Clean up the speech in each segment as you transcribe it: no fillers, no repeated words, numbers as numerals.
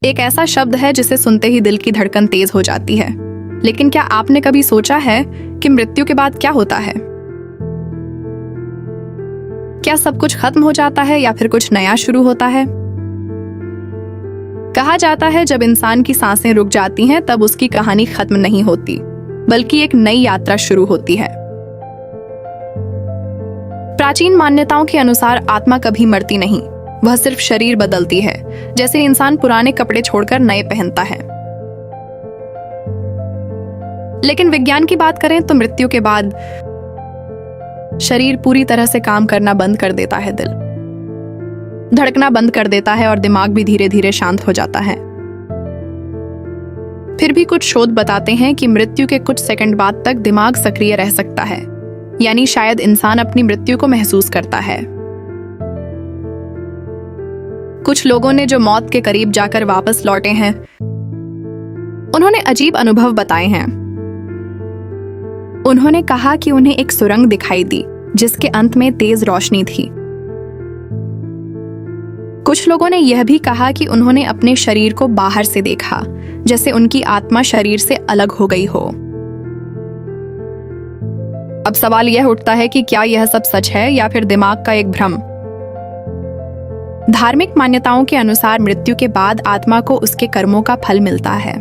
एक ऐसा शब्द है जिसे सुनते ही दिल की धड़कन तेज हो जाती है। लेकिन क्या आपने कभी सोचा है कि मृत्यु के बाद क्या होता है? क्या सब कुछ खत्म हो जाता है या फिर कुछ नया शुरू होता है? कहा जाता है जब इंसान की सांसें रुक जाती हैं तब उसकी कहानी खत्म नहीं होती, बल्कि एक नई यात्रा शुरू होती है। प्राचीन मान्यताओं के अनुसार आत्मा कभी मरती नहीं, वह सिर्फ शरीर बदलती है, जैसे इंसान पुराने कपड़े छोड़कर नए पहनता है। लेकिन विज्ञान की बात करें तो मृत्यु के बाद शरीर पूरी तरह से काम करना बंद कर देता है, दिल धड़कना बंद कर देता है और दिमाग भी धीरे धीरे शांत हो जाता है। फिर भी कुछ शोध बताते हैं कि मृत्यु के कुछ सेकंड बाद तक दिमाग सक्रिय रह सकता है, यानी शायद इंसान अपनी मृत्यु को महसूस करता है। कुछ लोगों ने जो मौत के करीब जाकर वापस लौटे हैं, उन्होंने अजीब अनुभव बताए हैं। उन्होंने कहा कि उन्हें एक सुरंग दिखाई दी जिसके अंत में तेज रोशनी थी। कुछ लोगों ने यह भी कहा कि उन्होंने अपने शरीर को बाहर से देखा, जैसे उनकी आत्मा शरीर से अलग हो गई हो। अब सवाल यह उठता है कि क्या यह सब सच है या फिर दिमाग का एक भ्रम? धार्मिक मान्यताओं के अनुसार मृत्यु के बाद आत्मा को उसके कर्मों का फल मिलता है।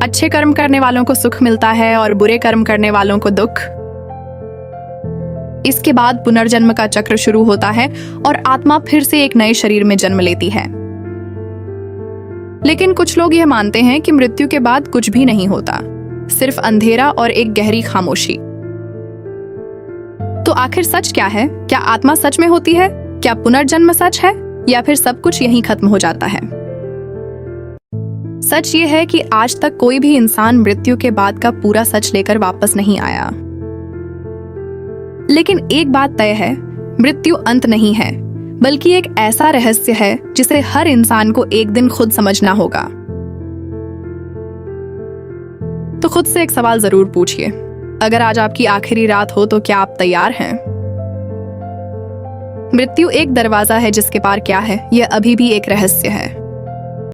अच्छे कर्म करने वालों को सुख मिलता है और बुरे कर्म करने वालों को दुख। इसके बाद पुनर्जन्म का चक्र शुरू होता है और आत्मा फिर से एक नए शरीर में जन्म लेती है। लेकिन कुछ लोग यह मानते हैं कि मृत्यु के बाद कुछ भी नहीं होता, सिर्फ अंधेरा और एक गहरी खामोशी। तो आखिर सच क्या है? क्या आत्मा सच में होती है? क्या पुनर्जन्म सच है या फिर सब कुछ यहीं खत्म हो जाता है? सच ये है कि आज तक कोई भी इंसान मृत्यु के बाद का पूरा सच लेकर वापस नहीं आया। लेकिन एक बात तय है, मृत्यु अंत नहीं है, बल्कि एक ऐसा रहस्य है जिसे हर इंसान को एक दिन खुद समझना होगा। तो खुद से एक सवाल जरूर पूछिए, अगर आज आपकी आखिरी रात हो तो क्या आप तैयार हैं? मृत्यु एक दरवाजा है जिसके पार क्या है, यह अभी भी एक रहस्य है।